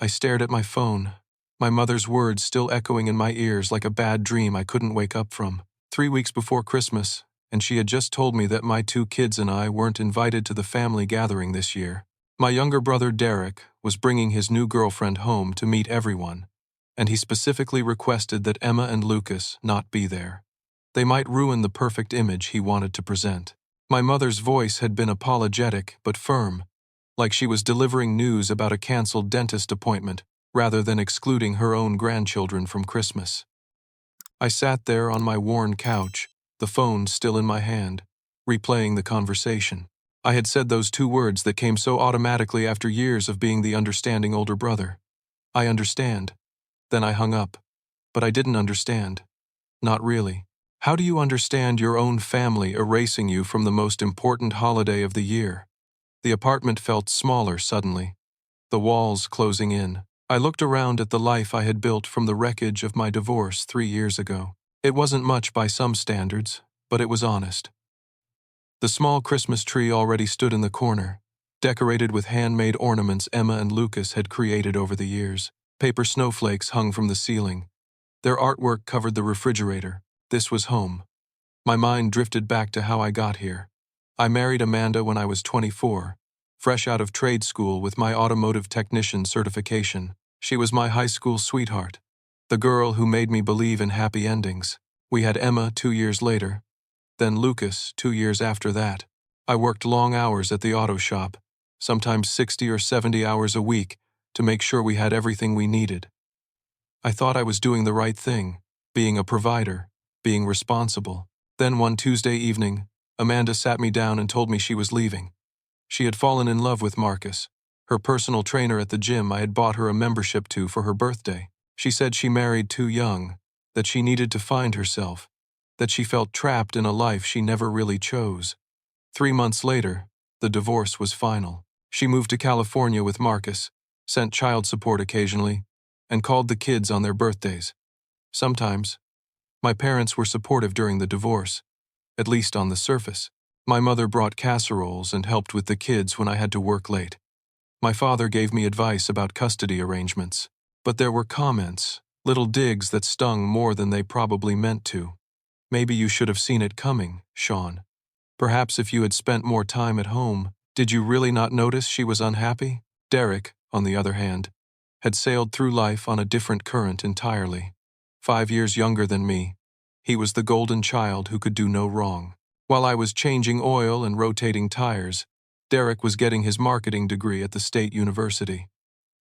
I stared at my phone, my mother's words still echoing in my ears like a bad dream I couldn't wake up from. 3 weeks before Christmas, and she had just told me that my 2 kids and I weren't invited to the family gathering this year. My younger brother Derek was bringing his new girlfriend home to meet everyone, and he specifically requested that Emma and Lucas not be there. They might ruin the perfect image he wanted to present. My mother's voice had been apologetic but firm, like she was delivering news about a canceled dentist appointment rather than excluding her own grandchildren from Christmas. I sat there on my worn couch, the phone still in my hand, replaying the conversation. I had said those 2 words that came so automatically after years of being the understanding older brother. I understand. Then I hung up. But I didn't understand. Not really. How do you understand your own family erasing you from the most important holiday of the year? The apartment felt smaller suddenly, the walls closing in. I looked around at the life I had built from the wreckage of my divorce 3 years ago. It wasn't much by some standards, but it was honest. The small Christmas tree already stood in the corner, decorated with handmade ornaments Emma and Lucas had created over the years. Paper snowflakes hung from the ceiling. Their artwork covered the refrigerator. This was home. My mind drifted back to how I got here. I married Amanda when I was 24, fresh out of trade school with my automotive technician certification. She was my high school sweetheart, the girl who made me believe in happy endings. We had Emma 2 years later, then Lucas 2 years after that. I worked long hours at the auto shop, sometimes 60 or 70 hours a week, to make sure we had everything we needed. I thought I was doing the right thing, being a provider, being responsible. Then one Tuesday evening, Amanda sat me down and told me she was leaving. She had fallen in love with Marcus, her personal trainer at the gym I had bought her a membership to for her birthday. She said she married too young, that she needed to find herself, that she felt trapped in a life she never really chose. 3 months later, the divorce was final. She moved to California with Marcus, sent child support occasionally, and called the kids on their birthdays. Sometimes. My parents were supportive during the divorce, at least on the surface. My mother brought casseroles and helped with the kids when I had to work late. My father gave me advice about custody arrangements. But there were comments, little digs that stung more than they probably meant to. Maybe you should have seen it coming, Shaun. Perhaps if you had spent more time at home, did you really not notice she was unhappy? Derek, on the other hand, had sailed through life on a different current entirely. 5 years younger than me, he was the golden child who could do no wrong. While I was changing oil and rotating tires, Derek was getting his marketing degree at the state university.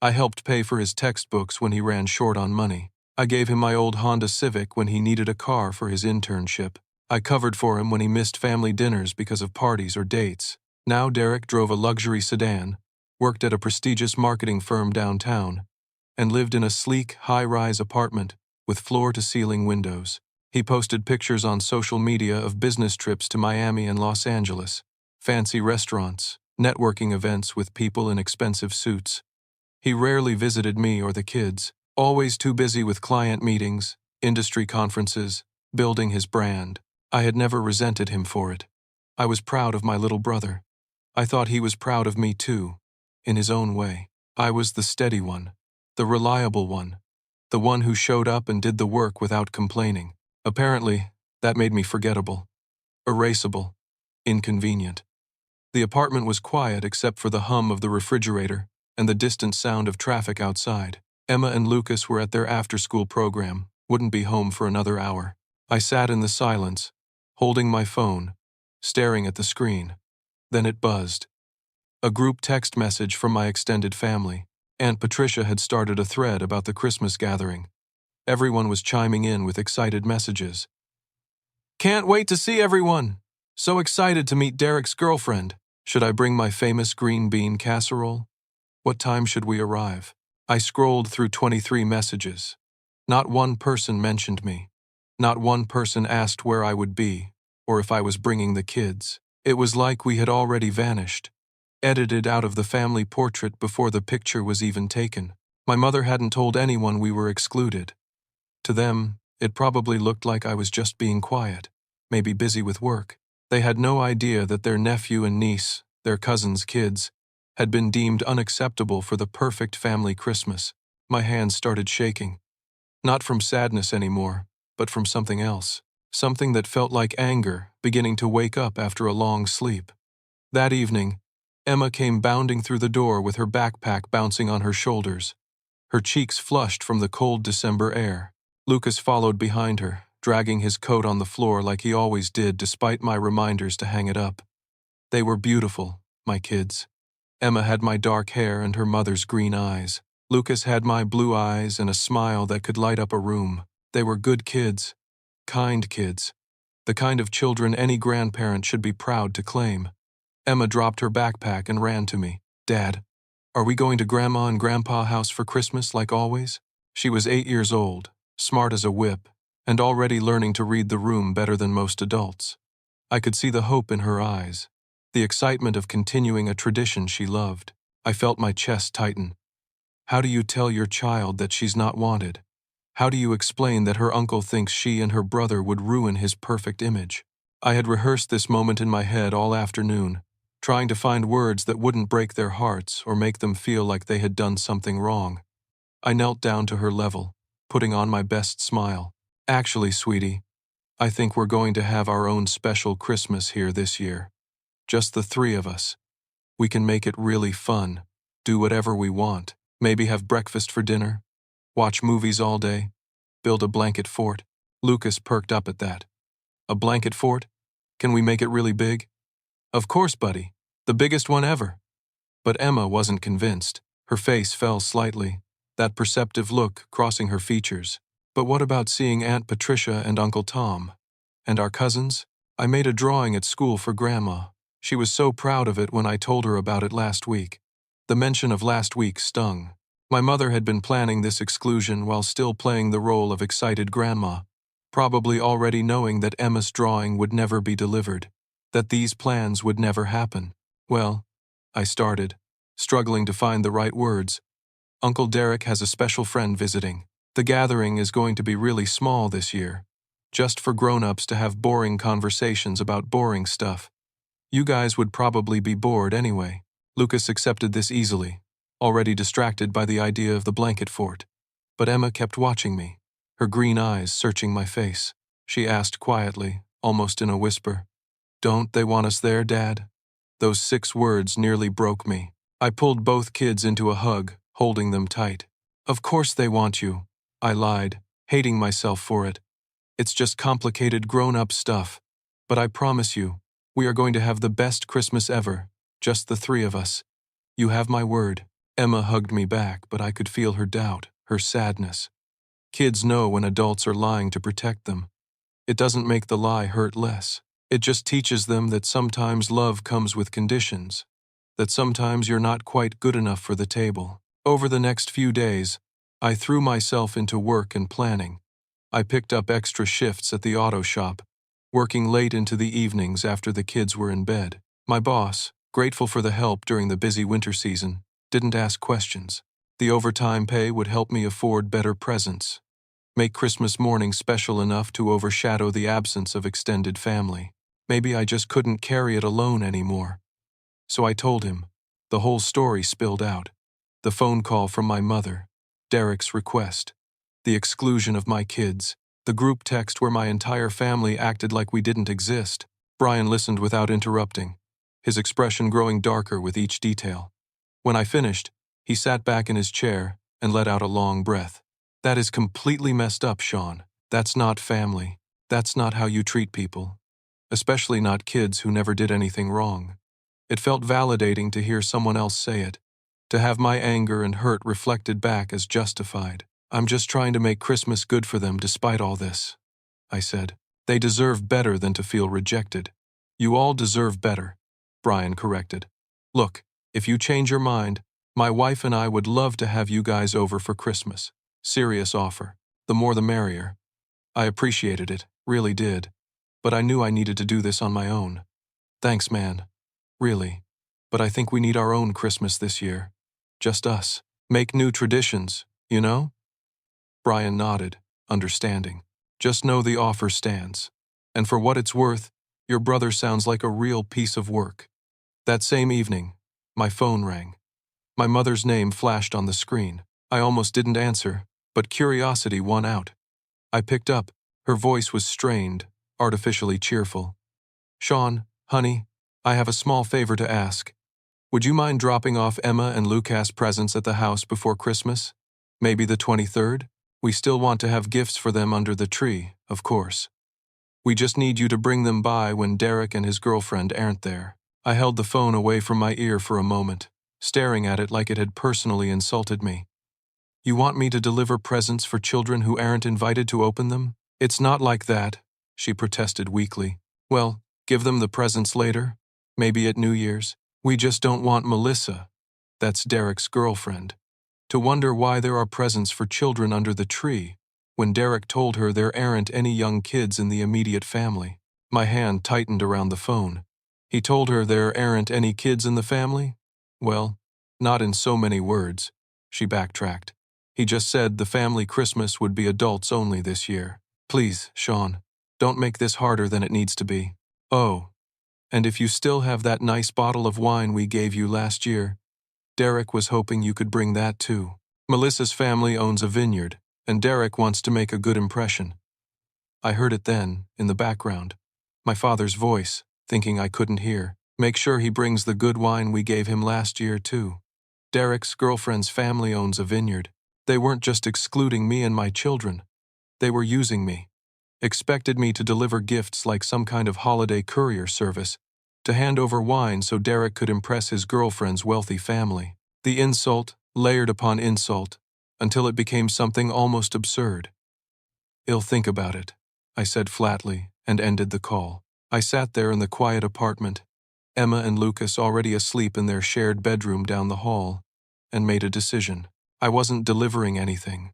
I helped pay for his textbooks when he ran short on money. I gave him my old Honda Civic when he needed a car for his internship. I covered for him when he missed family dinners because of parties or dates. Now Derek drove a luxury sedan, worked at a prestigious marketing firm downtown, and lived in a sleek, high-rise apartment with floor-to-ceiling windows. He posted pictures on social media of business trips to Miami and Los Angeles, fancy restaurants, networking events with people in expensive suits. He rarely visited me or the kids, always too busy with client meetings, industry conferences, building his brand. I had never resented him for it. I was proud of my little brother. I thought he was proud of me too, in his own way. I was the steady one, the reliable one, the one who showed up and did the work without complaining. Apparently, that made me forgettable, erasable, inconvenient. The apartment was quiet except for the hum of the refrigerator and the distant sound of traffic outside. Emma and Lucas were at their after-school program, wouldn't be home for another hour. I sat in the silence, holding my phone, staring at the screen. Then it buzzed. A group text message from my extended family. Aunt Patricia had started a thread about the Christmas gathering. Everyone was chiming in with excited messages. "Can't wait to see everyone! So excited to meet Derek's girlfriend. Should I bring my famous green bean casserole? What time should we arrive?" I scrolled through 23 messages. Not one person mentioned me. Not one person asked where I would be, or if I was bringing the kids. It was like we had already vanished, edited out of the family portrait before the picture was even taken. My mother hadn't told anyone we were excluded. To them, it probably looked like I was just being quiet, maybe busy with work. They had no idea that their nephew and niece, their cousin's kids, had been deemed unacceptable for the perfect family Christmas. My hands started shaking. Not from sadness anymore, but from something else. Something that felt like anger, beginning to wake up after a long sleep. That evening, Emma came bounding through the door with her backpack bouncing on her shoulders. Her cheeks flushed from the cold December air. Lucas followed behind her, dragging his coat on the floor like he always did despite my reminders to hang it up. They were beautiful, my kids. Emma had my dark hair and her mother's green eyes. Lucas had my blue eyes and a smile that could light up a room. They were good kids. Kind kids. The kind of children any grandparent should be proud to claim. Emma dropped her backpack and ran to me. "Dad, are we going to Grandma and Grandpa's house for Christmas like always?" She was 8 years old, smart as a whip, and already learning to read the room better than most adults. I could see the hope in her eyes, the excitement of continuing a tradition she loved. I felt my chest tighten. How do you tell your child that she's not wanted? How do you explain that her uncle thinks she and her brother would ruin his perfect image? I had rehearsed this moment in my head all afternoon, trying to find words that wouldn't break their hearts or make them feel like they had done something wrong. I knelt down to her level, putting on my best smile. "Actually, sweetie, I think we're going to have our own special Christmas here this year. Just the three of us. We can make it really fun, do whatever we want, maybe have breakfast for dinner, watch movies all day, build a blanket fort." Lucas perked up at that. "A blanket fort? Can we make it really big?" "Of course, buddy. The biggest one ever." But Emma wasn't convinced. Her face fell slightly, that perceptive look crossing her features. "But what about seeing Aunt Patricia and Uncle Tom? And our cousins? I made a drawing at school for Grandma. She was so proud of it when I told her about it last week." The mention of last week stung. My mother had been planning this exclusion while still playing the role of excited grandma, probably already knowing that Emma's drawing would never be delivered, that these plans would never happen. "Well," I started, struggling to find the right words. "Uncle Derek has a special friend visiting. The gathering is going to be really small this year, just for grown-ups to have boring conversations about boring stuff. You guys would probably be bored anyway." Lucas accepted this easily, already distracted by the idea of the blanket fort. But Emma kept watching me, her green eyes searching my face. She asked quietly, almost in a whisper, "Don't they want us there, Dad?" Those 6 words nearly broke me. I pulled both kids into a hug, holding them tight. "Of course they want you," I lied, hating myself for it. "It's just complicated grown-up stuff. But I promise you, we are going to have the best Christmas ever, just the 3 of us. You have my word." Emma hugged me back, but I could feel her doubt, her sadness. Kids know when adults are lying to protect them. It doesn't make the lie hurt less. It just teaches them that sometimes love comes with conditions, that sometimes you're not quite good enough for the table. Over the next few days, I threw myself into work and planning. I picked up extra shifts at the auto shop, working late into the evenings after the kids were in bed. My boss, grateful for the help during the busy winter season, didn't ask questions. The overtime pay would help me afford better presents, make Christmas morning special enough to overshadow the absence of extended family. Maybe I just couldn't carry it alone anymore. So I told him. The whole story spilled out. The phone call from my mother, Derek's request, the exclusion of my kids, the group text where my entire family acted like we didn't exist. Brian listened without interrupting, his expression growing darker with each detail. When I finished, he sat back in his chair and let out a long breath. "That is completely messed up, Shaun. That's not family. That's not how you treat people. Especially not kids who never did anything wrong." It felt validating to hear someone else say it, to have my anger and hurt reflected back as justified. "I'm just trying to make Christmas good for them despite all this," I said. "They deserve better than to feel rejected." "You all deserve better," Brian corrected. "Look, if you change your mind, my wife and I would love to have you guys over for Christmas. Serious offer. The more the merrier." I appreciated it, really did, but I knew I needed to do this on my own. "Thanks, man. Really. But I think we need our own Christmas this year. Just us. Make new traditions, you know?" Brian nodded, understanding. "Just know the offer stands. And for what it's worth, your brother sounds like a real piece of work." That same evening, my phone rang. My mother's name flashed on the screen. I almost didn't answer, but curiosity won out. I picked up. Her voice was strained, artificially cheerful. "Shaun, honey, I have a small favor to ask. Would you mind dropping off Emma and Lucas' presents at the house before Christmas? Maybe the 23rd? We still want to have gifts for them under the tree, of course. We just need you to bring them by when Derek and his girlfriend aren't there." I held the phone away from my ear for a moment, staring at it like it had personally insulted me. "You want me to deliver presents for children who aren't invited to open them? It's not like that," she protested weakly. "Well, give them the presents later, maybe at New Year's. We just don't want Melissa, that's Derek's girlfriend, to wonder why there are presents for children under the tree when Derek told her there aren't any young kids in the immediate family." My hand tightened around the phone. He told her there aren't any kids in the family? Well, not in so many words, she backtracked. He just said the family Christmas would be adults only this year. "Please, Shaun, don't make this harder than it needs to be. Oh, and if you still have that nice bottle of wine we gave you last year, Derek was hoping you could bring that too. Melissa's family owns a vineyard, and Derek wants to make a good impression." I heard it then, in the background. My father's voice, thinking I couldn't hear. "Make sure he brings the good wine we gave him last year too. Derek's girlfriend's family owns a vineyard. They weren't just excluding me and my children. They were using me. Expected me to deliver gifts like some kind of holiday courier service, to hand over wine so Derek could impress his girlfriend's wealthy family." The insult, layered upon insult, until it became something almost absurd. "I'll think about it," I said flatly, and ended the call. I sat there in the quiet apartment, Emma and Lucas already asleep in their shared bedroom down the hall, and made a decision. I wasn't delivering anything.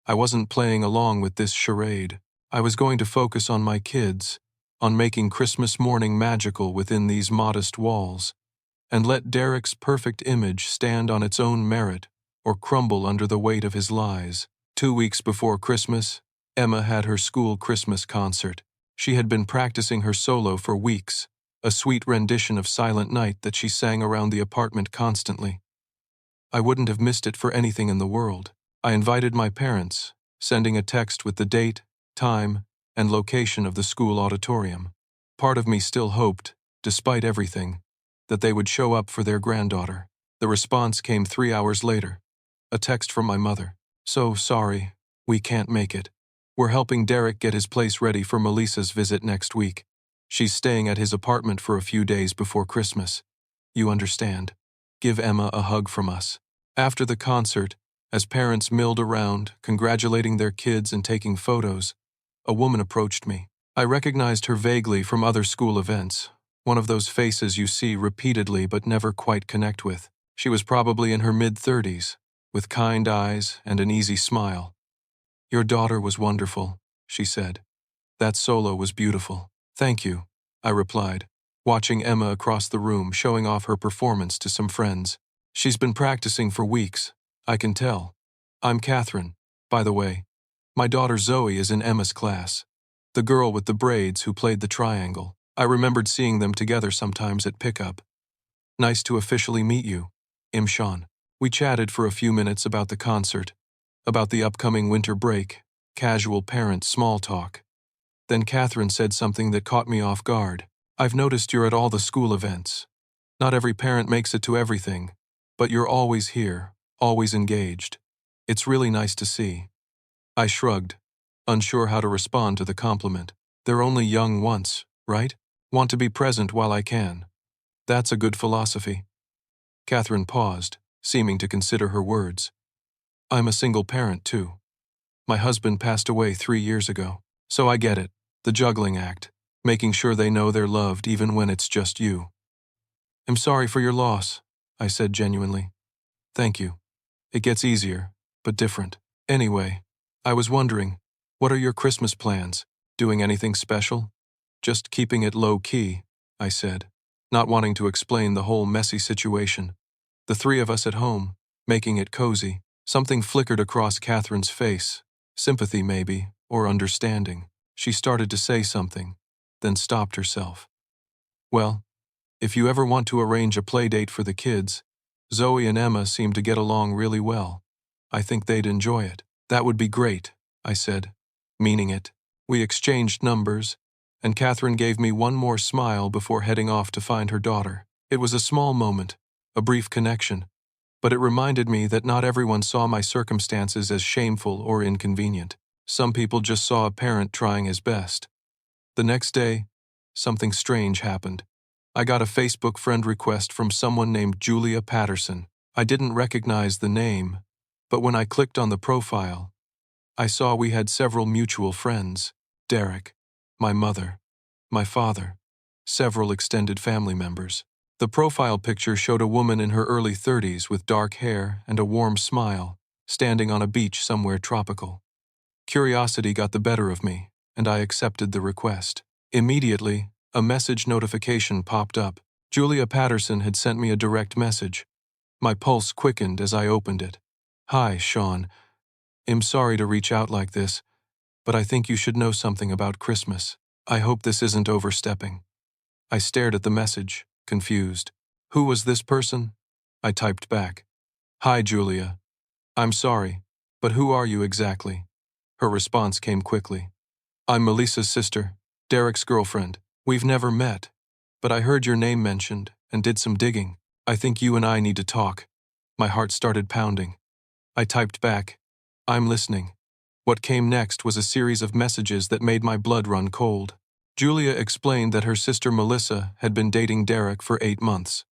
I wasn't playing along with this charade. I was going to focus on my kids, on making Christmas morning magical within these modest walls, and let Derek's perfect image stand on its own merit or crumble under the weight of his lies. 2 weeks before Christmas, Emma had her school Christmas concert. She had been practicing her solo for weeks, a sweet rendition of Silent Night that she sang around the apartment constantly. I wouldn't have missed it for anything in the world. I invited my parents, sending a text with the date, time, and location of the school auditorium. Part of me still hoped, despite everything, that they would show up for their granddaughter. The response came 3 hours later. A text from my mother. "So sorry, we can't make it. We're helping Derek get his place ready for Melissa's visit next week. She's staying at his apartment for a few days before Christmas. You understand. Give Emma a hug from us." After the concert, as parents milled around, congratulating their kids and taking photos, a woman approached me. I recognized her vaguely from other school events, one of those faces you see repeatedly but never quite connect with. She was probably in her mid-30s, with kind eyes and an easy smile. "Your daughter was wonderful," she said. "That solo was beautiful." "Thank you," I replied, watching Emma across the room showing off her performance to some friends. "She's been practicing for weeks, I can tell. I'm Catherine, by the way. My daughter Zoe is in Emma's class. The girl with the braids who played the triangle. I remembered seeing them together sometimes at pickup. Nice to officially meet you. I'm Shaun." We chatted for a few minutes about the concert, about the upcoming winter break, casual parent small talk. Then Catherine said something that caught me off guard. "I've noticed you're at all the school events. Not every parent makes it to everything, but you're always here, always engaged. It's really nice to see." I shrugged, unsure how to respond to the compliment. "They're only young once, right? Want to be present while I can. That's a good philosophy." Catherine paused, seeming to consider her words. "I'm a single parent, too. My husband passed away 3 years ago, so I get it, the juggling act, making sure they know they're loved even when it's just you." "I'm sorry for your loss," I said genuinely. "Thank you. It gets easier, but different. Anyway, I was wondering, what are your Christmas plans? Doing anything special?" "Just keeping it low-key," I said, not wanting to explain the whole messy situation. The 3 of us at home, making it cozy. Something flickered across Catherine's face. Sympathy, maybe, or understanding. She started to say something, then stopped herself. "Well, if you ever want to arrange a play date for the kids, Zoe and Emma seem to get along really well. I think they'd enjoy it. That would be great, I said, meaning it. We exchanged numbers, and Catherine gave me one more smile before heading off to find her daughter. It was a small moment, a brief connection, but it reminded me that not everyone saw my circumstances as shameful or inconvenient. Some people just saw a parent trying his best. The next day, something strange happened. I got a Facebook friend request from someone named Julia Patterson. I didn't recognize the name, but when I clicked on the profile, I saw we had several mutual friends: Derek, my mother, my father, several extended family members. The profile picture showed a woman in her early 30s with dark hair and a warm smile, standing on a beach somewhere tropical. Curiosity got the better of me, and I accepted the request. Immediately, a message notification popped up. Julia Patterson had sent me a direct message. My pulse quickened as I opened it. "Hi, Shaun. I'm sorry to reach out like this, but I think you should know something about Christmas. I hope this isn't overstepping." I stared at the message, confused. Who was this person? I typed back. "Hi, Julia. I'm sorry, but who are you exactly?" Her response came quickly. "I'm Melissa's sister, Derek's girlfriend. We've never met, but I heard your name mentioned and did some digging. I think you and I need to talk." My heart started pounding. I typed back, "I'm listening." What came next was a series of messages that made my blood run cold. Julia explained that her sister Melissa had been dating Derek for 8 months.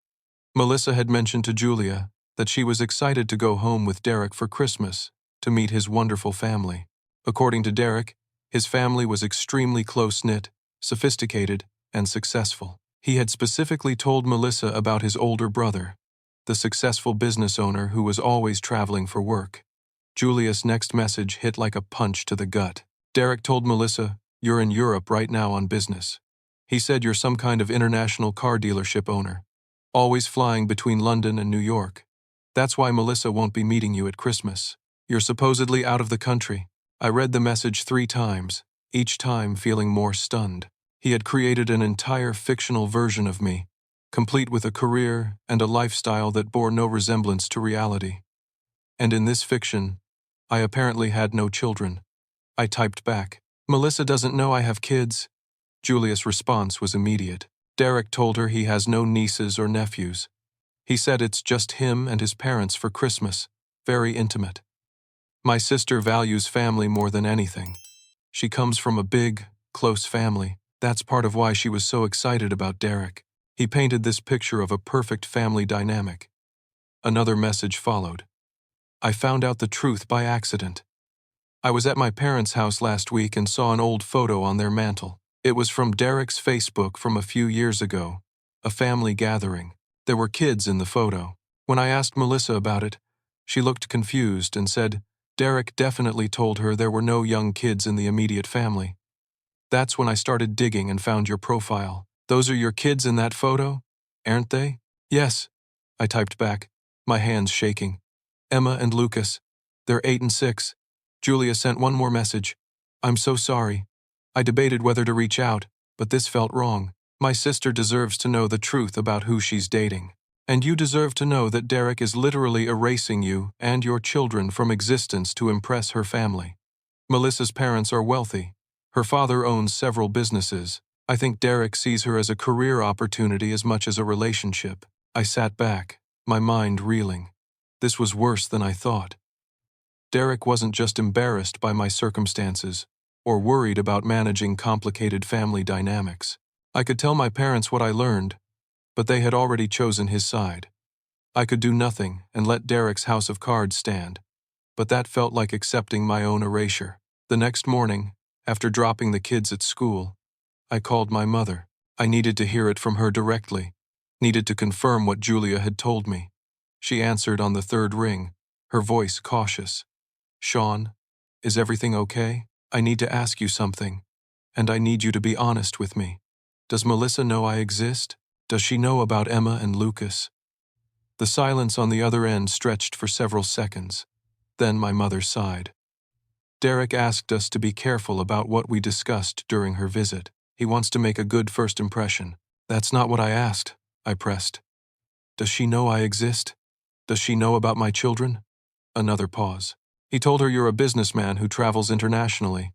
Melissa had mentioned to Julia that she was excited to go home with Derek for Christmas to meet his wonderful family. According to Derek, his family was extremely close-knit, sophisticated, and successful. He had specifically told Melissa about his older brother, the successful business owner who was always traveling for work. Julia's next message hit like a punch to the gut. Derek told Melissa, "You're in Europe right now on business. He said you're some kind of international car dealership owner, always flying between London and New York. That's why Melissa won't be meeting you at Christmas. You're supposedly out of the country." I read the message 3 times, each time feeling more stunned. He had created an entire fictional version of me, complete with a career and a lifestyle that bore no resemblance to reality. And in this fiction, I apparently had no children. I typed back, "Melissa doesn't know I have kids." Julia's response was immediate. Derek told her he has no nieces or nephews. He said it's just him and his parents for Christmas, very intimate. My sister values family more than anything. She comes from a big, close family. That's part of why she was so excited about Derek. He painted this picture of a perfect family dynamic. Another message followed. I found out the truth by accident. I was at my parents' house last week and saw an old photo on their mantel. It was from Derek's Facebook from a few years ago, a family gathering. There were kids in the photo. When I asked Melissa about it, she looked confused and said, Derek definitely told her there were no young kids in the immediate family. That's when I started digging and found your profile. "Those are your kids in that photo, aren't they?" "Yes," I typed back, my hands shaking. "Emma and Lucas. They're 8 and 6. Julia sent one more message. "I'm so sorry. I debated whether to reach out, but this felt wrong. My sister deserves to know the truth about who she's dating. And you deserve to know that Derek is literally erasing you and your children from existence to impress her family. Melissa's parents are wealthy. Her father owns several businesses. I think Derek sees her as a career opportunity as much as a relationship." I sat back, my mind reeling. This was worse than I thought. Derek wasn't just embarrassed by my circumstances or worried about managing complicated family dynamics. I could tell my parents what I learned, but they had already chosen his side. I could do nothing and let Derek's house of cards stand, but that felt like accepting my own erasure. The next morning, after dropping the kids at school, I called my mother. I needed to hear it from her directly, needed to confirm what Julia had told me. She answered on the 3rd ring, her voice cautious. "Shaun, is everything okay? I need to ask you something, and I need you to be honest with me. Does Melissa know I exist? Does she know about Emma and Lucas?" The silence on the other end stretched for several seconds. Then my mother sighed. "Derek asked us to be careful about what we discussed during her visit. He wants to make a good first impression." "That's not what I asked," I pressed. "Does she know I exist?" Does she know about my children? Another pause. He told her you're a businessman who travels internationally.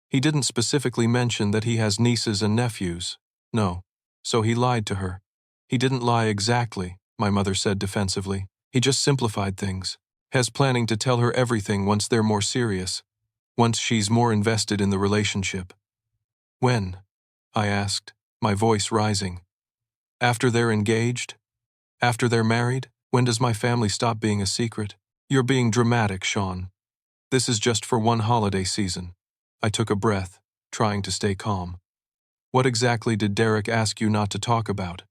He didn't specifically mention that he has nieces and nephews. No. So he lied to her. He didn't lie exactly, my mother said defensively. He just simplified things. Has planning to tell her everything once they're more serious, once she's more invested in the relationship. When? I asked, my voice rising. After they're engaged? After they're married? When does my family stop being a secret? You're being dramatic, Shaun. This is just for one holiday season. I took a breath, trying to stay calm. What exactly did Derek ask you not to talk about?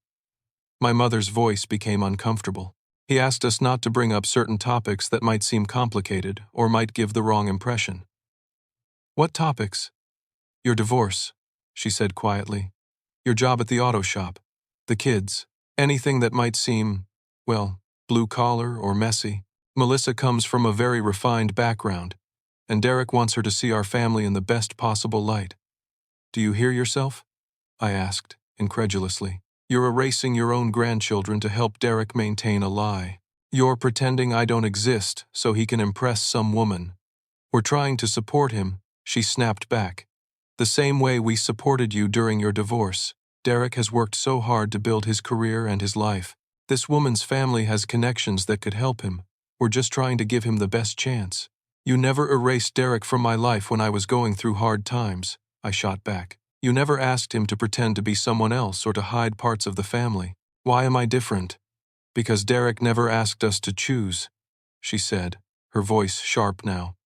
My mother's voice became uncomfortable. He asked us not to bring up certain topics that might seem complicated or might give the wrong impression. What topics? Your divorce, she said quietly. Your job at the auto shop. The kids. Anything that might seem, well, blue-collar or messy. Melissa comes from a very refined background, and Derek wants her to see our family in the best possible light. Do you hear yourself? I asked, incredulously. You're erasing your own grandchildren to help Derek maintain a lie. You're pretending I don't exist so he can impress some woman. We're trying to support him, she snapped back. The same way we supported you during your divorce. Derek has worked so hard to build his career and his life. This woman's family has connections that could help him. We're just trying to give him the best chance. You never erased Derek from my life when I was going through hard times, I shot back. You never asked him to pretend to be someone else or to hide parts of the family. Why am I different? Because Derek never asked us to choose, she said, her voice sharp now.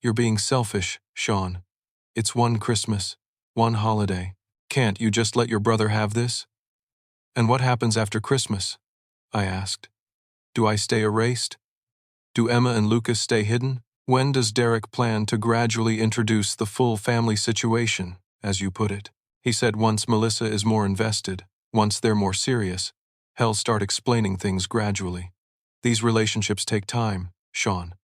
You're being selfish, Shaun. It's one Christmas, one holiday. Can't you just let your brother have this? And what happens after Christmas? I asked. Do I stay erased? Do Emma and Lucas stay hidden? When does Derek plan to gradually introduce the full family situation, as you put it? He said once Melissa is more invested, once they're more serious, he'll start explaining things gradually. These relationships take time, Shaun.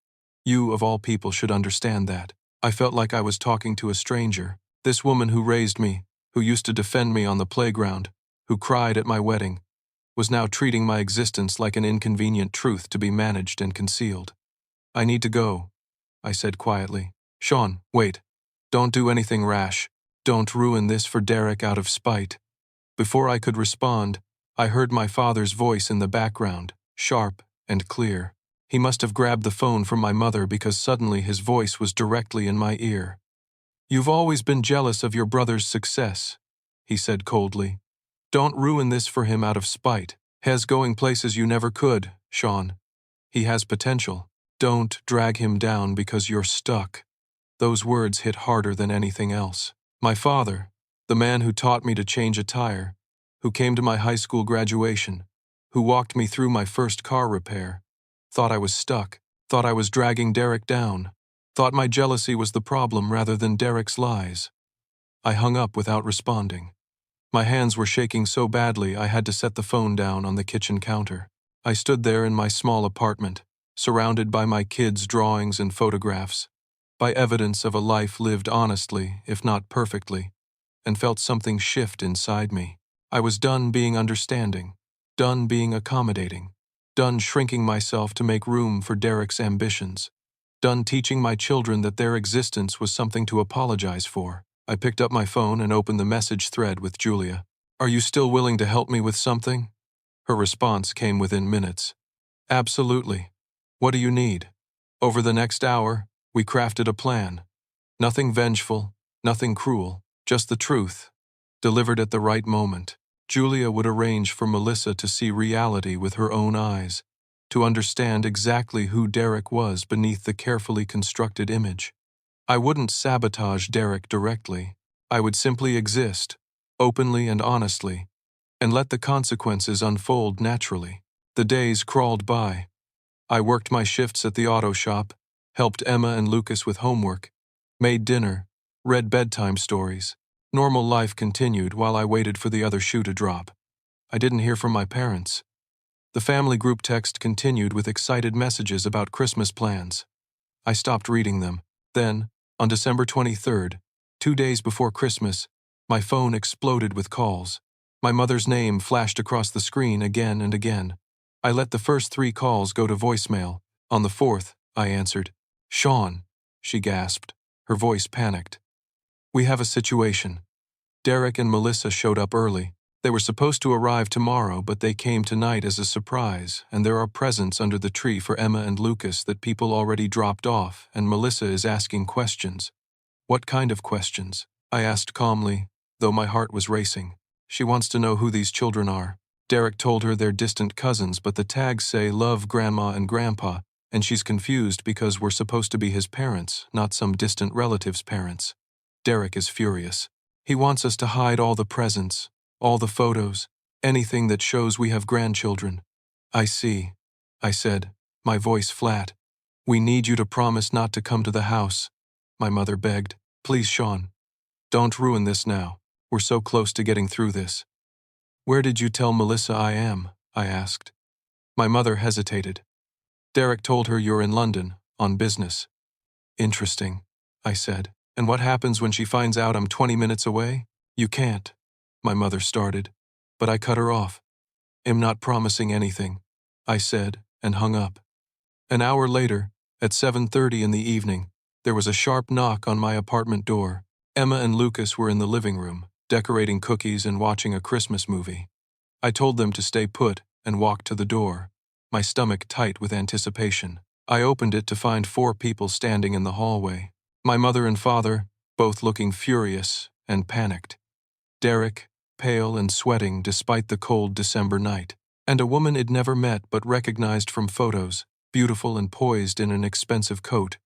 You, of all people, should understand that. I felt like I was talking to a stranger. This woman who raised me, who used to defend me on the playground, who cried at my wedding, was now treating my existence like an inconvenient truth to be managed and concealed. I need to go, I said quietly. Shaun, wait. Don't do anything rash. Don't ruin this for Derek out of spite. Before I could respond, I heard my father's voice in the background, sharp and clear. He must have grabbed the phone from my mother because suddenly his voice was directly in my ear. You've always been jealous of your brother's success, he said coldly. Don't ruin this for him out of spite. He's going places you never could, Shaun. He has potential. Don't drag him down because you're stuck. Those words hit harder than anything else. My father, the man who taught me to change a tire, who came to my high school graduation, who walked me through my first car repair, thought I was stuck, thought I was dragging Derek down, thought my jealousy was the problem rather than Derek's lies. I hung up without responding. My hands were shaking so badly I had to set the phone down on the kitchen counter. I stood there in my small apartment, surrounded by my kids' drawings and photographs, by evidence of a life lived honestly, if not perfectly, and felt something shift inside me. I was done being understanding, done being accommodating, done shrinking myself to make room for Derek's ambitions, done teaching my children that their existence was something to apologize for. I picked up my phone and opened the message thread with Julia. Are you still willing to help me with something? Her response came within minutes. Absolutely. What do you need? Over the next hour, we crafted a plan. Nothing vengeful, nothing cruel, just the truth, delivered at the right moment. Julia would arrange for Melissa to see reality with her own eyes, to understand exactly who Derek was beneath the carefully constructed image. I wouldn't sabotage Derek directly. I would simply exist, openly and honestly, and let the consequences unfold naturally. The days crawled by. I worked my shifts at the auto shop, helped Emma and Lucas with homework, made dinner, read bedtime stories. Normal life continued while I waited for the other shoe to drop. I didn't hear from my parents. The family group text continued with excited messages about Christmas plans. I stopped reading them. Then, on December 23rd, 2 days before Christmas, my phone exploded with calls. My mother's name flashed across the screen again and again. I let the first 3 calls go to voicemail. On the 4th, I answered. "Shaun," she gasped, her voice panicked. "We have a situation. Derek and Melissa showed up early. They were supposed to arrive tomorrow, but they came tonight as a surprise, and there are presents under the tree for Emma and Lucas that people already dropped off, and Melissa is asking questions." "What kind of questions?" I asked calmly, though my heart was racing. "She wants to know who these children are." Derek told her they're distant cousins, but the tags say love Grandma and Grandpa, and she's confused because we're supposed to be his parents, not some distant relative's parents. Derek is furious. He wants us to hide all the presents, all the photos, anything that shows we have grandchildren. "I see," I said, my voice flat. "We need you to promise not to come to the house," my mother begged. "Please, Shaun. Don't ruin this now. We're so close to getting through this." "Where did you tell Melissa I am?" I asked. My mother hesitated. "Derek told her you're in London, on business." "Interesting," I said. "And what happens when she finds out I'm 20 minutes away?" "You can't," my mother started, but I cut her off. "I'm not promising anything," I said, and hung up. An hour later, at 7:30 in the evening, there was a sharp knock on my apartment door. Emma and Lucas were in the living room, decorating cookies and watching a Christmas movie. I told them to stay put and walked to the door, my stomach tight with anticipation. I opened it to find 4 people standing in the hallway. My mother and father, both looking furious and panicked. Derek, pale and sweating despite the cold December night. And a woman I'd never met but recognized from photos, beautiful and poised in an expensive coat,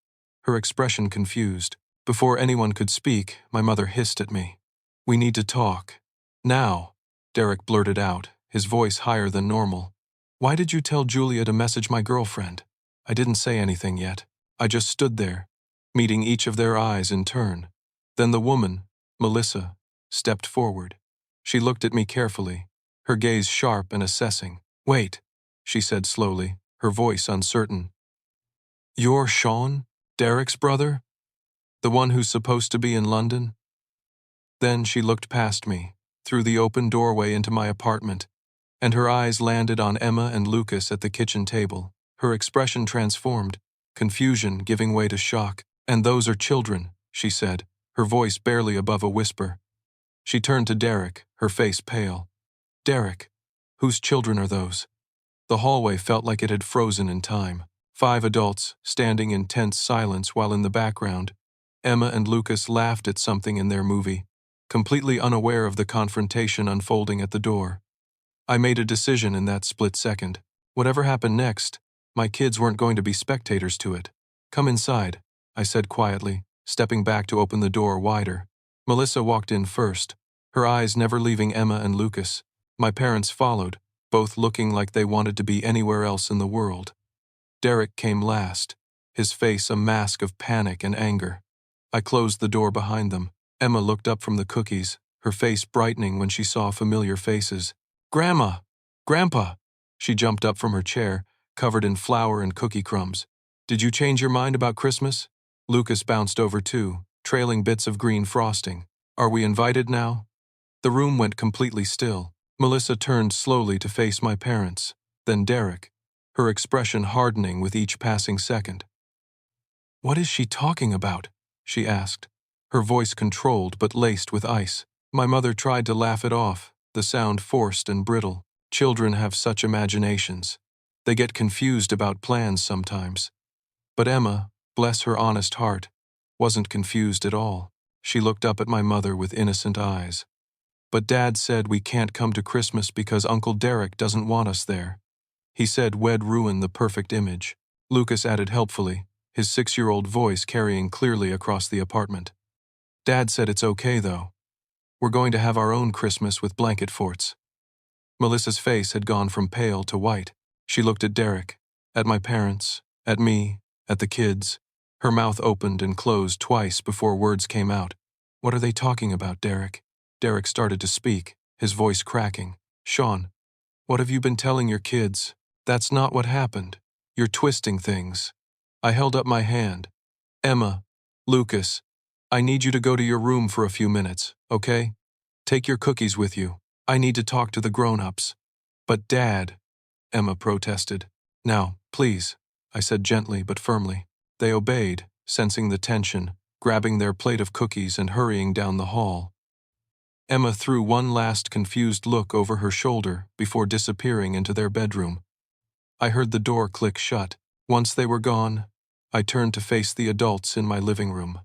her expression confused. Before anyone could speak, my mother hissed at me. "We need to talk. Now," Derek blurted out, his voice higher than normal. "Why did you tell Julia to message my girlfriend?" I didn't say anything yet. I just stood there, meeting each of their eyes in turn. Then the woman, Melissa, stepped forward. She looked at me carefully, her gaze sharp and assessing. "Wait," she said slowly, her voice uncertain. "You're Shaun, Derek's brother? The one who's supposed to be in London?" Then she looked past me, through the open doorway into my apartment, and her eyes landed on Emma and Lucas at the kitchen table. Her expression transformed, confusion giving way to shock. "And those are children," she said, her voice barely above a whisper. She turned to Derek, her face pale. "Derek, whose children are those?" The hallway felt like it had frozen in time. 5 adults, standing in tense silence while in the background, Emma and Lucas laughed at something in their movie, completely unaware of the confrontation unfolding at the door. I made a decision in that split second. Whatever happened next, my kids weren't going to be spectators to it. "Come inside," I said quietly, stepping back to open the door wider. Melissa walked in first, her eyes never leaving Emma and Lucas. My parents followed, both looking like they wanted to be anywhere else in the world. Derek came last, his face a mask of panic and anger. I closed the door behind them. Emma looked up from the cookies, her face brightening when she saw familiar faces. "Grandma! Grandpa!" She jumped up from her chair, covered in flour and cookie crumbs. "Did you change your mind about Christmas?" Lucas bounced over too, trailing bits of green frosting. "Are we invited now?" The room went completely still. Melissa turned slowly to face my parents, then Derek, her expression hardening with each passing second. "What is she talking about?" she asked, her voice controlled but laced with ice. My mother tried to laugh it off, the sound forced and brittle. Children have such imaginations. They get confused about plans sometimes. But Emma, bless her honest heart, wasn't confused at all. She looked up at my mother with innocent eyes. "But Dad said we can't come to Christmas because Uncle Derek doesn't want us there. He said we'd ruin the perfect image." Lucas added helpfully, his 6-year-old voice carrying clearly across the apartment. "Dad said it's okay, though. We're going to have our own Christmas with blanket forts." Melissa's face had gone from pale to white. She looked at Derek, at my parents, at me, at the kids. Her mouth opened and closed twice before words came out. "What are they talking about, Derek?" Derek started to speak, his voice cracking. "Shaun, what have you been telling your kids? That's not what happened. You're twisting things." I held up my hand. "Emma, Lucas, I need you to go to your room for a few minutes, okay? Take your cookies with you. I need to talk to the grown-ups." "But Dad," Emma protested. Now, please, I said gently but firmly. They obeyed, sensing the tension, grabbing their plate of cookies and hurrying down the hall. Emma threw one last confused look over her shoulder before disappearing into their bedroom. I heard the door click shut. Once they were gone, I turned to face the adults in my living room.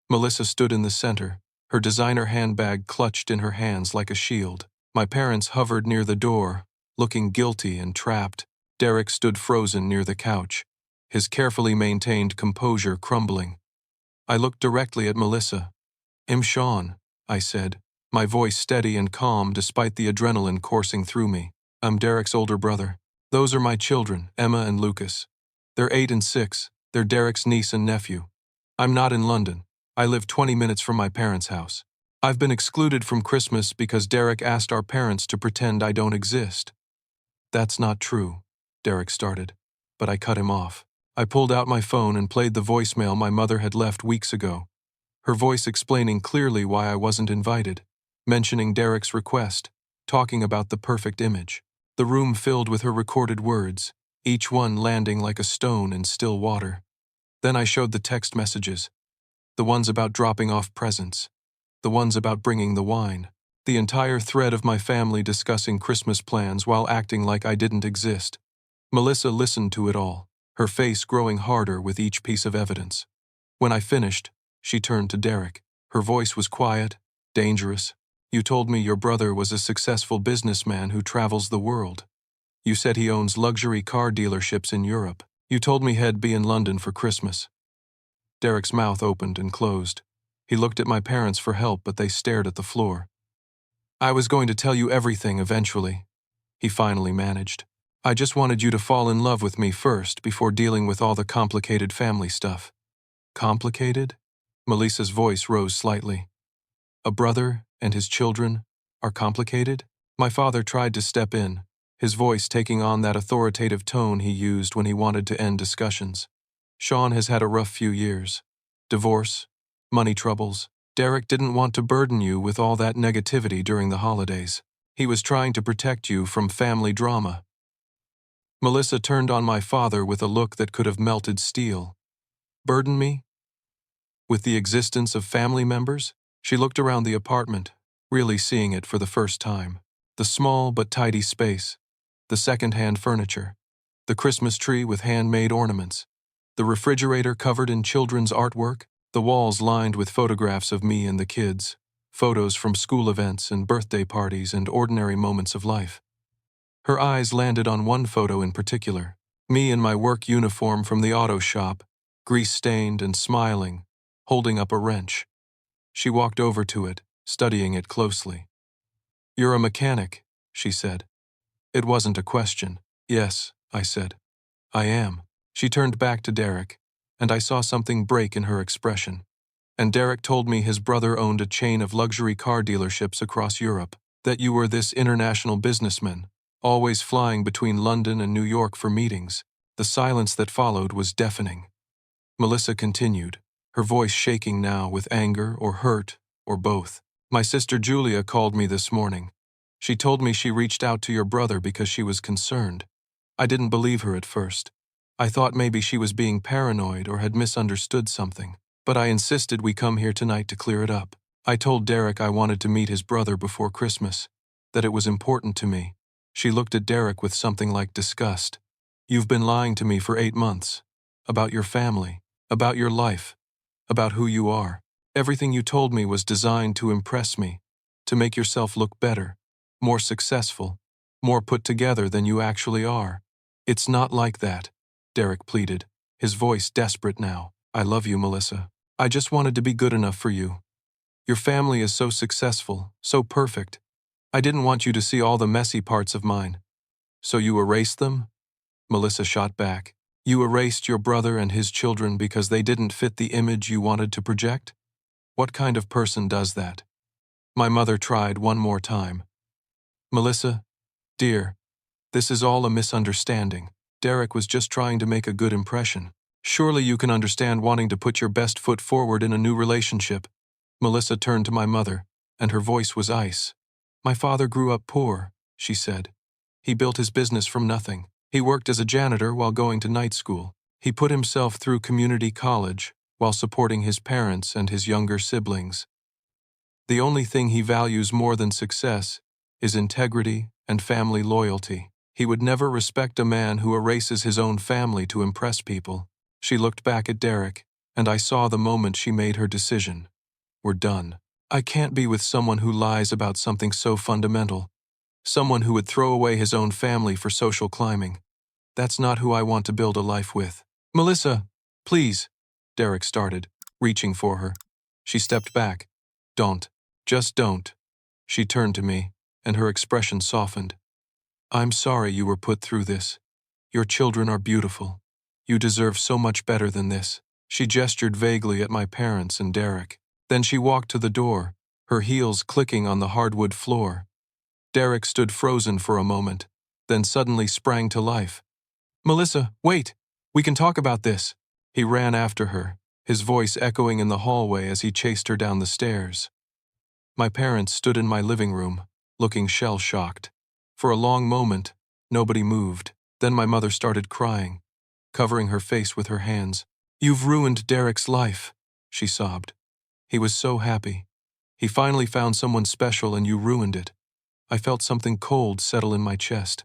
Melissa stood in the center, her designer handbag clutched in her hands like a shield. My parents hovered near the door, looking guilty and trapped. Derek stood frozen near the couch, his carefully maintained composure crumbling. I looked directly at Melissa. "I'm Shaun," I said, my voice steady and calm despite the adrenaline coursing through me. "I'm Derek's older brother. Those are my children, Emma and Lucas. They're 8 and 6. They're Derek's niece and nephew. I'm not in London. I live 20 minutes from my parents' house. I've been excluded from Christmas because Derek asked our parents to pretend I don't exist." "That's not true," Derek started, but I cut him off. I pulled out my phone and played the voicemail my mother had left weeks ago, her voice explaining clearly why I wasn't invited, mentioning Derek's request, talking about the perfect image. The room filled with her recorded words, each one landing like a stone in still water. Then I showed the text messages, the ones about dropping off presents, the ones about bringing the wine, the entire thread of my family discussing Christmas plans while acting like I didn't exist. Melissa listened to it all, her face growing harder with each piece of evidence. When I finished, she turned to Derek. Her voice was quiet, dangerous. "You told me your brother was a successful businessman who travels the world. You said he owns luxury car dealerships in Europe. You told me he'd be in London for Christmas." Derek's mouth opened and closed. He looked at my parents for help, but they stared at the floor. "I was going to tell you everything eventually," he finally managed. "I just wanted you to fall in love with me first before dealing with all the complicated family stuff." "Complicated?" Melissa's voice rose slightly. "A brother and his children are complicated?" My father tried to step in, his voice taking on that authoritative tone he used when he wanted to end discussions. "Shaun has had a rough few years. Divorce, money troubles. Derek didn't want to burden you with all that negativity during the holidays. He was trying to protect you from family drama." Melissa turned on my father with a look that could have melted steel. "Burden me? With the existence of family members?" She looked around the apartment, really seeing it for the first time. The small but tidy space, the second-hand furniture, the Christmas tree with handmade ornaments, the refrigerator covered in children's artwork, the walls lined with photographs of me and the kids, photos from school events and birthday parties and ordinary moments of life. Her eyes landed on one photo in particular, me in my work uniform from the auto shop, grease-stained and smiling, holding up a wrench. She walked over to it, studying it closely. "You're a mechanic," she said. It wasn't a question. "Yes," I said. "I am." She turned back to Derek, and I saw something break in her expression. "And Derek told me his brother owned a chain of luxury car dealerships across Europe, that you were this international businessman, always flying between London and New York for meetings." The silence that followed was deafening. Melissa continued, her voice shaking now with anger or hurt, or both. "My sister Julia called me this morning. She told me she reached out to your brother because she was concerned. I didn't believe her at first. I thought maybe she was being paranoid or had misunderstood something, but I insisted we come here tonight to clear it up. I told Derek I wanted to meet his brother before Christmas, that it was important to me." She looked at Derek with something like disgust. "You've been lying to me for 8 months. About your family, about your life, about who you are. Everything you told me was designed to impress me, to make yourself look better, more successful, more put together than you actually are. It's not like that," Derek pleaded, his voice desperate now. "I love you, Melissa. I just wanted to be good enough for you. Your family is so successful, so perfect. I didn't want you to see all the messy parts of mine." "So you erased them?" Melissa shot back. "You erased your brother and his children because they didn't fit the image you wanted to project? What kind of person does that?" My mother tried one more time. "Melissa, dear, this is all a misunderstanding. Derek was just trying to make a good impression. Surely you can understand wanting to put your best foot forward in a new relationship." Melissa turned to my mother, and her voice was ice. "My father grew up poor," she said. He built his business from nothing. He worked as a janitor while going to night school. He put himself through community college while supporting his parents and his younger siblings. The only thing he values more than success is integrity and family loyalty. He would never respect a man who erases his own family to impress people. She looked back at Derek, and I saw the moment she made her decision. We're done. I can't be with someone who lies about something so fundamental. Someone who would throw away his own family for social climbing. That's not who I want to build a life with. Melissa, please, Derek started, reaching for her. She stepped back. Don't. Just don't. She turned to me, and her expression softened. I'm sorry you were put through this. Your children are beautiful. You deserve so much better than this. She gestured vaguely at my parents and Derek. Then she walked to the door, her heels clicking on the hardwood floor. Derek stood frozen for a moment, then suddenly sprang to life. Melissa, wait! We can talk about this. He ran after her, his voice echoing in the hallway as he chased her down the stairs. My parents stood in my living room, looking shell-shocked. For a long moment, nobody moved. Then my mother started crying, covering her face with her hands. You've ruined Derek's life, she sobbed. He was so happy. He finally found someone special and you ruined it. I felt something cold settle in my chest.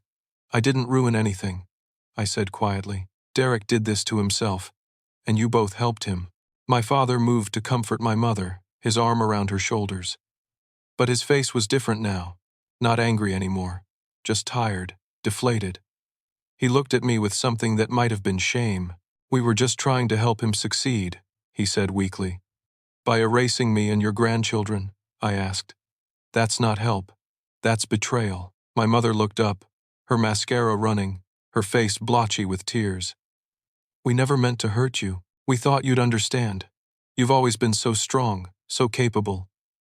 I didn't ruin anything, I said quietly. Derek did this to himself, and you both helped him. My father moved to comfort my mother, his arm around her shoulders. But his face was different now, not angry anymore, just tired, deflated. He looked at me with something that might have been shame. We were just trying to help him succeed, he said weakly. By erasing me and your grandchildren, I asked. That's not help. That's betrayal. My mother looked up, her mascara running, her face blotchy with tears. We never meant to hurt you. We thought you'd understand. You've always been so strong, so capable.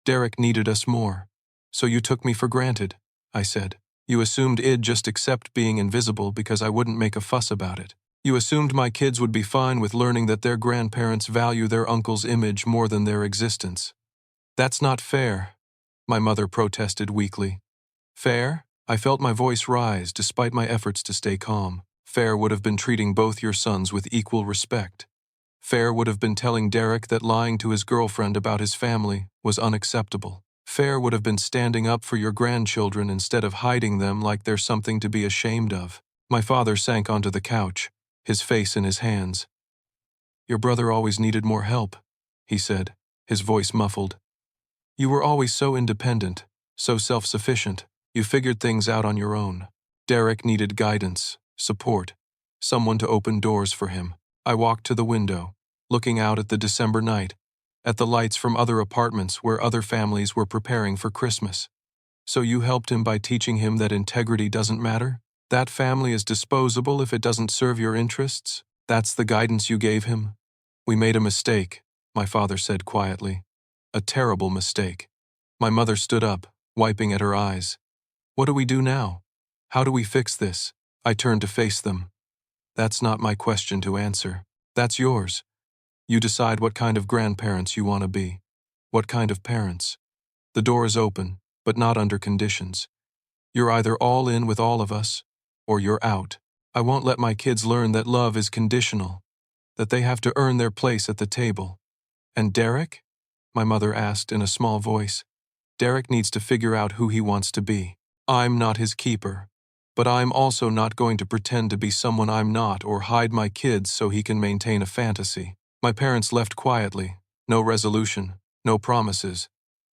Derek needed us more. So you took me for granted, I said. You assumed I'd just accept being invisible because I wouldn't make a fuss about it. You assumed my kids would be fine with learning that their grandparents value their uncle's image more than their existence. That's not fair, my mother protested weakly. Fair? I felt my voice rise despite my efforts to stay calm. Fair would have been treating both your sons with equal respect. Fair would have been telling Derek that lying to his girlfriend about his family was unacceptable. Fair would have been standing up for your grandchildren instead of hiding them like they're something to be ashamed of. My father sank onto the couch, his face in his hands. Your brother always needed more help, he said, his voice muffled. You were always so independent, so self-sufficient. You figured things out on your own. Derek needed guidance, support, someone to open doors for him. I walked to the window, looking out at the December night, at the lights from other apartments where other families were preparing for Christmas. So you helped him by teaching him that integrity doesn't matter? That family is disposable if it doesn't serve your interests? That's the guidance you gave him? We made a mistake, my father said quietly. A terrible mistake. My mother stood up, wiping at her eyes. What do we do now? How do we fix this? I turned to face them. That's not my question to answer. That's yours. You decide what kind of grandparents you want to be. What kind of parents. The door is open, but not under conditions. You're either all in with all of us, or you're out. I won't let my kids learn that love is conditional, that they have to earn their place at the table. And Derek? My mother asked in a small voice. Derek needs to figure out who he wants to be. I'm not his keeper, but I'm also not going to pretend to be someone I'm not or hide my kids so he can maintain a fantasy. My parents left quietly, no resolution, no promises,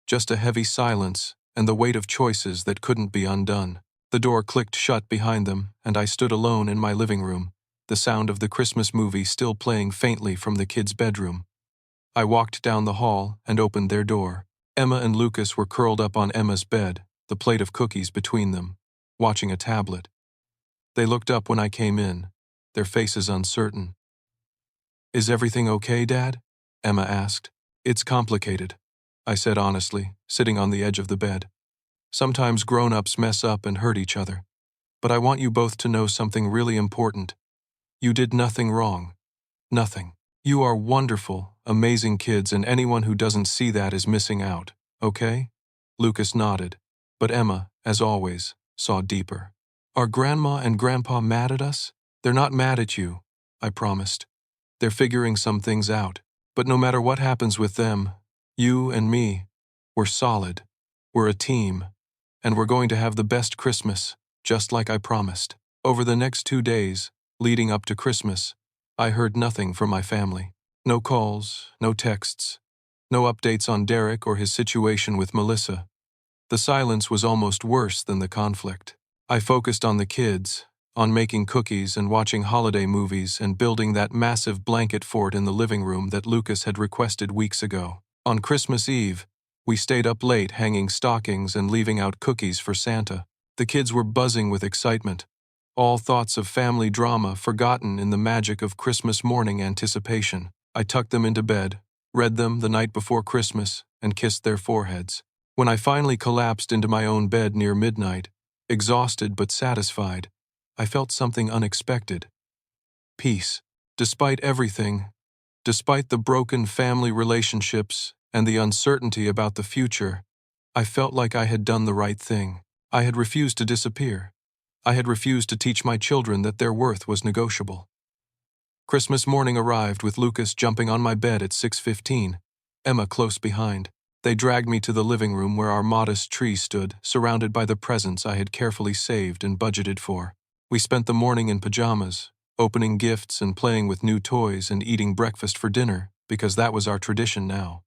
just a heavy silence and the weight of choices that couldn't be undone. The door clicked shut behind them, and I stood alone in my living room, the sound of the Christmas movie still playing faintly from the kids' bedroom. I walked down the hall and opened their door. Emma and Lucas were curled up on Emma's bed, the plate of cookies between them, watching a tablet. They looked up when I came in, their faces uncertain. Is everything okay, Dad? Emma asked. It's complicated, I said honestly, sitting on the edge of the bed. Sometimes grown-ups mess up and hurt each other. But I want you both to know something really important. You did nothing wrong. Nothing. You are wonderful, amazing kids, and anyone who doesn't see that is missing out, okay? Lucas nodded, but Emma, as always, saw deeper. Are Grandma and Grandpa mad at us? They're not mad at you, I promised. They're figuring some things out. But no matter what happens with them, you and me, we're solid. We're a team. And we're going to have the best Christmas, just like I promised. Over the next 2 days, leading up to Christmas, I heard nothing from my family. No calls, no texts, no updates on Derek or his situation with Melissa. The silence was almost worse than the conflict. I focused on the kids, on making cookies and watching holiday movies and building that massive blanket fort in the living room that Lucas had requested weeks ago. On Christmas Eve, we stayed up late hanging stockings and leaving out cookies for Santa. The kids were buzzing with excitement, all thoughts of family drama forgotten in the magic of Christmas morning anticipation. I tucked them into bed, read them the night before Christmas, and kissed their foreheads. When I finally collapsed into my own bed near midnight, exhausted but satisfied, I felt something unexpected. Peace. Despite everything, despite the broken family relationships and the uncertainty about the future, I felt like I had done the right thing. I had refused to disappear. I had refused to teach my children that their worth was negotiable. Christmas morning arrived with Lucas jumping on my bed at 6:15, Emma close behind. They dragged me to the living room where our modest tree stood, surrounded by the presents I had carefully saved and budgeted for. We spent the morning in pajamas, opening gifts and playing with new toys and eating breakfast for dinner, because that was our tradition now.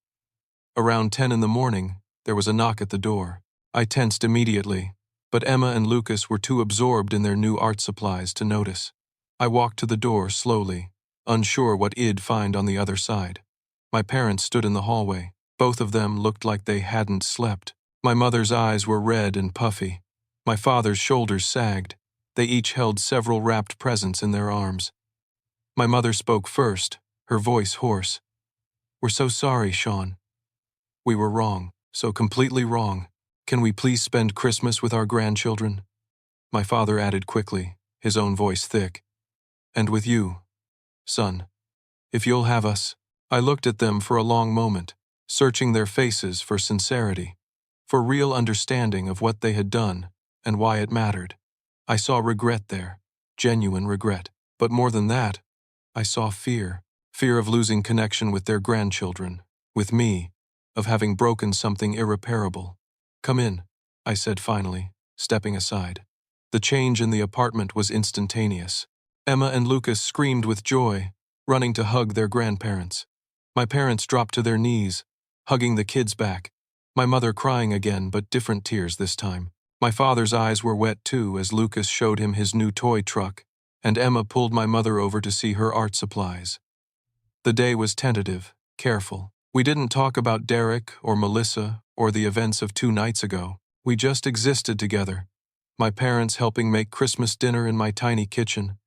Around 10 in the morning, there was a knock at the door. I tensed immediately, but Emma and Lucas were too absorbed in their new art supplies to notice. I walked to the door slowly, unsure what I'd find on the other side. My parents stood in the hallway. Both of them looked like they hadn't slept. My mother's eyes were red and puffy. My father's shoulders sagged. They each held several wrapped presents in their arms. My mother spoke first, her voice hoarse. "We're so sorry, Shaun. We were wrong, so completely wrong. Can we please spend Christmas with our grandchildren?" My father added quickly, his own voice thick. "And with you, son. If you'll have us." I looked at them for a long moment, searching their faces for sincerity, for real understanding of what they had done and why it mattered. I saw regret there, genuine regret. But more than that, I saw fear. Fear of losing connection with their grandchildren, with me, of having broken something irreparable. "Come in," I said finally, stepping aside. The change in the apartment was instantaneous. Emma and Lucas screamed with joy, running to hug their grandparents. My parents dropped to their knees, hugging the kids back. My mother crying again, but different tears this time. My father's eyes were wet too as Lucas showed him his new toy truck, and Emma pulled my mother over to see her art supplies. The day was tentative, careful. We didn't talk about Derek or Melissa or the events of 2 nights ago. We just existed together. My parents helping make Christmas dinner in my tiny kitchen.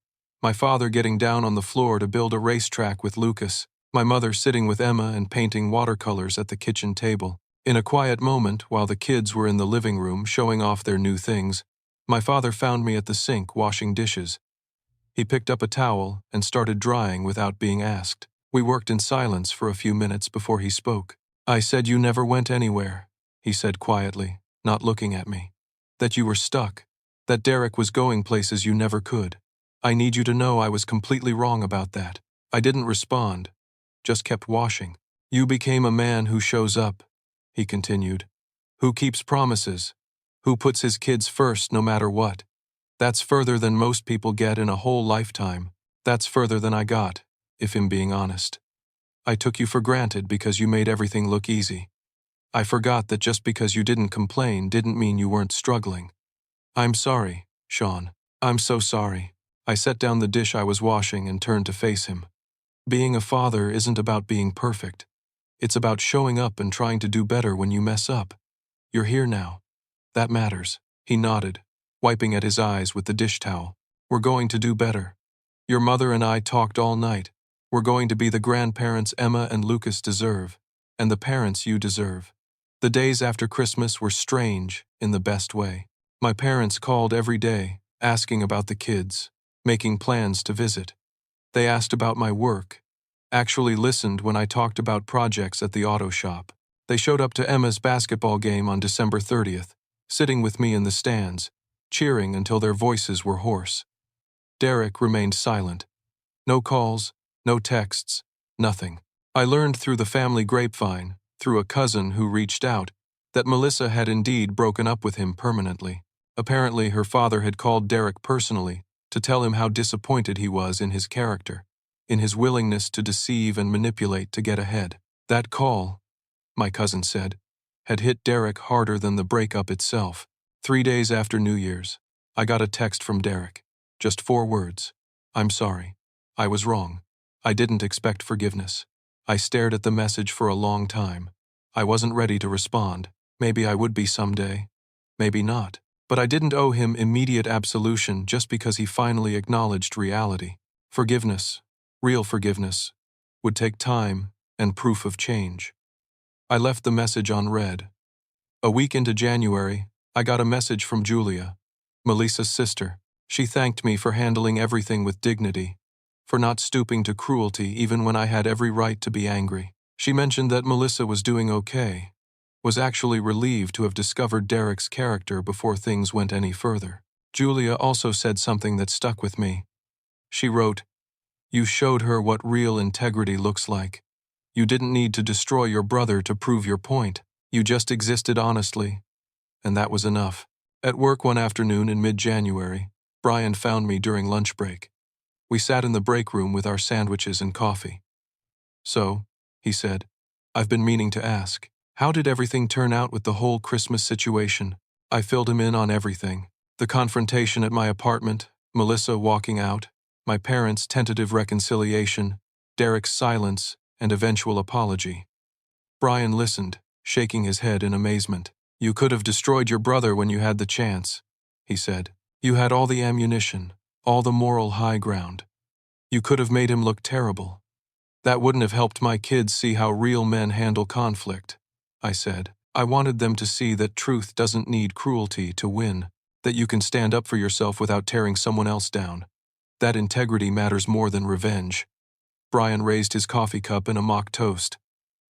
My father getting down on the floor to build a racetrack with Lucas. My mother sitting with Emma and painting watercolors at the kitchen table. In a quiet moment, while the kids were in the living room showing off their new things, my father found me at the sink washing dishes. He picked up a towel and started drying without being asked. We worked in silence for a few minutes before he spoke. "I said you never went anywhere," he said quietly, not looking at me. "That you were stuck. That Derek was going places you never could. I need you to know I was completely wrong about that." I didn't respond, just kept washing. "You became a man who shows up," he continued. "Who keeps promises. Who puts his kids first no matter what. That's further than most people get in a whole lifetime. That's further than I got, if I'm being honest. I took you for granted because you made everything look easy. I forgot that just because you didn't complain didn't mean you weren't struggling. I'm sorry, Shaun. I'm so sorry." I set down the dish I was washing and turned to face him. Being a father isn't about being perfect. It's about showing up and trying to do better when you mess up. You're here now. That matters. He nodded, wiping at his eyes with the dish towel. "We're going to do better. Your mother and I talked all night. We're going to be the grandparents Emma and Lucas deserve, and the parents you deserve." The days after Christmas were strange in the best way. My parents called every day, asking about the kids, making plans to visit. They asked about my work, actually listened when I talked about projects at the auto shop. They showed up to Emma's basketball game on December 30th, sitting with me in the stands, cheering until their voices were hoarse. Derek remained silent. No calls, no texts, nothing. I learned through the family grapevine, through a cousin who reached out, that Melissa had indeed broken up with him permanently. Apparently, her father had called Derek personally to tell him how disappointed he was in his character, in his willingness to deceive and manipulate to get ahead. That call, my cousin said, had hit Derek harder than the breakup itself. 3 days after New Year's, I got a text from Derek. Just 4 words. I'm sorry. I was wrong. I didn't expect forgiveness. I stared at the message for a long time. I wasn't ready to respond. Maybe I would be someday. Maybe not. But I didn't owe him immediate absolution just because he finally acknowledged reality. Forgiveness, real forgiveness, would take time and proof of change. I left the message unread. A week into January, I got a message from Julia, Melissa's sister. She thanked me for handling everything with dignity, for not stooping to cruelty even when I had every right to be angry. She mentioned that Melissa was doing okay, was actually relieved to have discovered Derek's character before things went any further. Julia also said something that stuck with me. She wrote, "You showed her what real integrity looks like. You didn't need to destroy your brother to prove your point. You just existed honestly, and that was enough." At work one afternoon in mid-January, Brian found me during lunch break. We sat in the break room with our sandwiches and coffee. "So," he said, "I've been meaning to ask, how did everything turn out with the whole Christmas situation?" I filled him in on everything. The confrontation at my apartment, Melissa walking out, my parents' tentative reconciliation, Derek's silence, and eventual apology. Brian listened, shaking his head in amazement. "You could have destroyed your brother when you had the chance," he said. "You had all the ammunition, all the moral high ground. You could have made him look terrible. That wouldn't have helped my kids see how real men handle conflict," I said. "I wanted them to see that truth doesn't need cruelty to win, that you can stand up for yourself without tearing someone else down. That integrity matters more than revenge." Brian raised his coffee cup in a mock toast.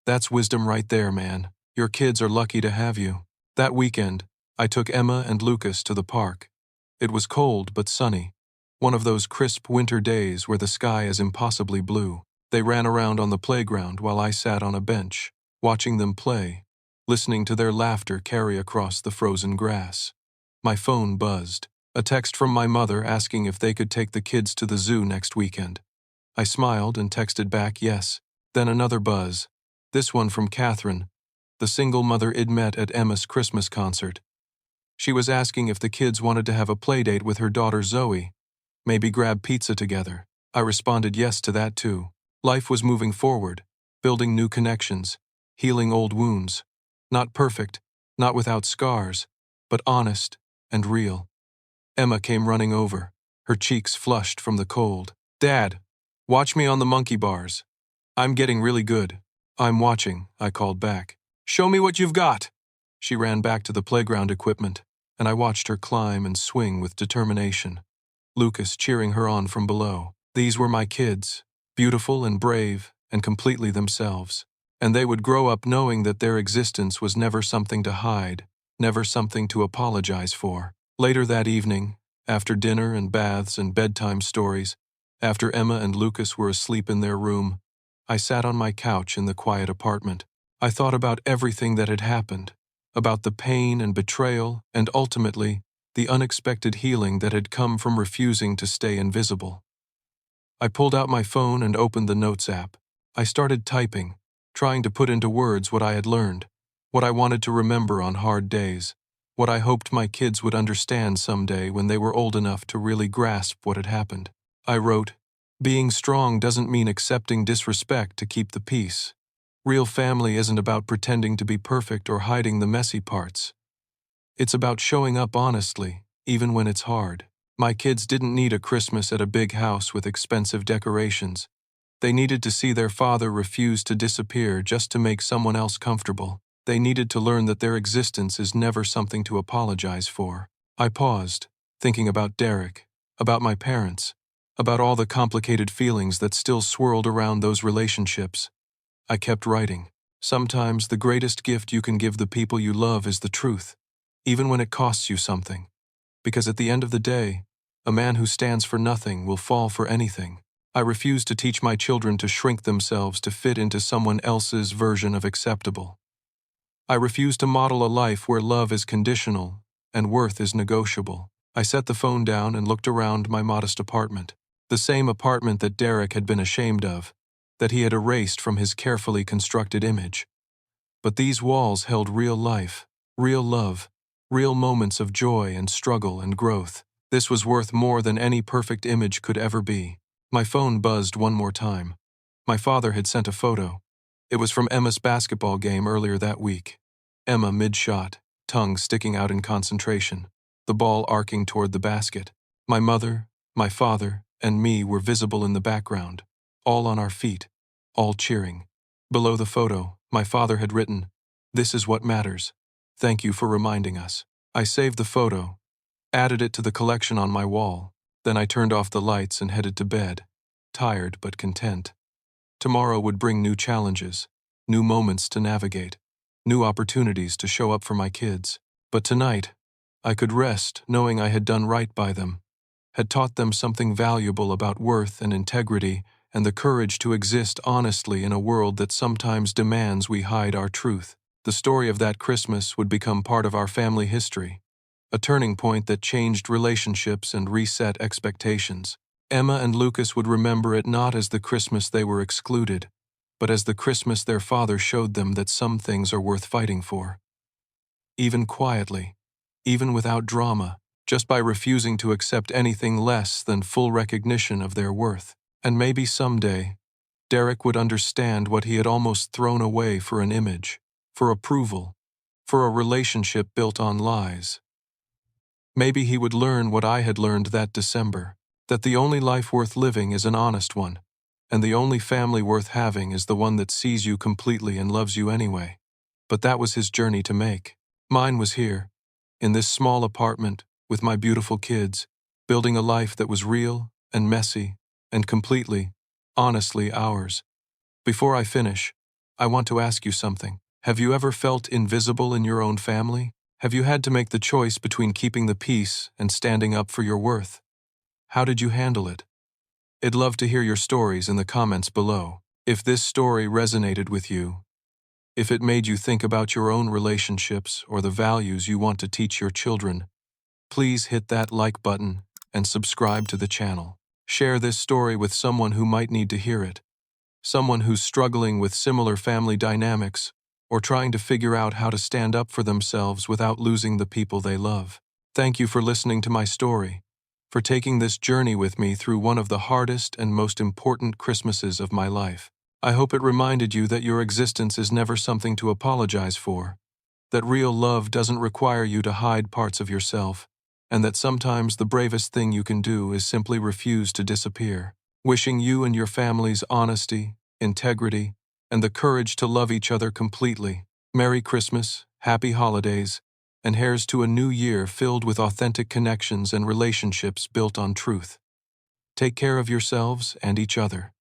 "That's wisdom right there, man. Your kids are lucky to have you." That weekend, I took Emma and Lucas to the park. It was cold but sunny, one of those crisp winter days where the sky is impossibly blue. They ran around on the playground while I sat on a bench, watching them play, listening to their laughter carry across the frozen grass. My phone buzzed, a text from my mother asking if they could take the kids to the zoo next weekend. I smiled and texted back yes. Then another buzz, this one from Catherine, the single mother I'd met at Emma's Christmas concert. She was asking if the kids wanted to have a playdate with her daughter Zoe, maybe grab pizza together. I responded yes to that too. Life was moving forward, building new connections, healing old wounds. Not perfect, not without scars, but honest and real. Emma came running over, her cheeks flushed from the cold. "Dad, watch me on the monkey bars. I'm getting really good." "I'm watching," I called back. "Show me what you've got." She ran back to the playground equipment, and I watched her climb and swing with determination. Lucas cheering her on from below. These were my kids, beautiful and brave and completely themselves. And they would grow up knowing that their existence was never something to hide, never something to apologize for. Later that evening, after dinner and baths and bedtime stories, after Emma and Lucas were asleep in their room, I sat on my couch in the quiet apartment. I thought about everything that had happened, about the pain and betrayal, and ultimately, the unexpected healing that had come from refusing to stay invisible. I pulled out my phone and opened the Notes app. I started typing, trying to put into words what I had learned, what I wanted to remember on hard days, what I hoped my kids would understand someday when they were old enough to really grasp what had happened. I wrote, "Being strong doesn't mean accepting disrespect to keep the peace. Real family isn't about pretending to be perfect or hiding the messy parts. It's about showing up honestly, even when it's hard." My kids didn't need a Christmas at a big house with expensive decorations. They needed to see their father refuse to disappear just to make someone else comfortable. They needed to learn that their existence is never something to apologize for. I paused, thinking about Derek, about my parents, about all the complicated feelings that still swirled around those relationships. I kept writing. Sometimes the greatest gift you can give the people you love is the truth, even when it costs you something. Because at the end of the day, a man who stands for nothing will fall for anything. I refuse to teach my children to shrink themselves to fit into someone else's version of acceptable. I refuse to model a life where love is conditional and worth is negotiable. I set the phone down and looked around my modest apartment. The same apartment that Derek had been ashamed of, that he had erased from his carefully constructed image. But these walls held real life, real love, real moments of joy and struggle and growth. This was worth more than any perfect image could ever be. My phone buzzed one more time. My father had sent a photo. It was from Emma's basketball game earlier that week. Emma mid-shot, tongue sticking out in concentration, the ball arcing toward the basket. My mother, my father, and me were visible in the background, all on our feet, all cheering. Below the photo, my father had written, "This is what matters. Thank you for reminding us." I saved the photo, added it to the collection on my wall, then I turned off the lights and headed to bed, tired but content. Tomorrow would bring new challenges, new moments to navigate, new opportunities to show up for my kids. But tonight, I could rest knowing I had done right by them, had taught them something valuable about worth and integrity and the courage to exist honestly in a world that sometimes demands we hide our truth. The story of that Christmas would become part of our family history, a turning point that changed relationships and reset expectations. Emma and Lucas would remember it not as the Christmas they were excluded, but as the Christmas their father showed them that some things are worth fighting for. Even quietly, even without drama, just by refusing to accept anything less than full recognition of their worth. And maybe someday, Derek would understand what he had almost thrown away for an image, for approval, for a relationship built on lies. Maybe he would learn what I had learned that December, that the only life worth living is an honest one, and the only family worth having is the one that sees you completely and loves you anyway. But that was his journey to make. Mine was here, in this small apartment, with my beautiful kids, building a life that was real and messy and completely, honestly ours. Before I finish, I want to ask you something. Have you ever felt invisible in your own family? Have you had to make the choice between keeping the peace and standing up for your worth? How did you handle it? I'd love to hear your stories in the comments below. If this story resonated with you, if it made you think about your own relationships or the values you want to teach your children, please hit that like button and subscribe to the channel. Share this story with someone who might need to hear it, someone who's struggling with similar family dynamics or trying to figure out how to stand up for themselves without losing the people they love. Thank you for listening to my story, for taking this journey with me through one of the hardest and most important Christmases of my life. I hope it reminded you that your existence is never something to apologize for, that real love doesn't require you to hide parts of yourself, and that sometimes the bravest thing you can do is simply refuse to disappear. Wishing you and your families honesty, integrity, and the courage to love each other completely. Merry Christmas, Happy Holidays, and here's to a new year filled with authentic connections and relationships built on truth. Take care of yourselves and each other.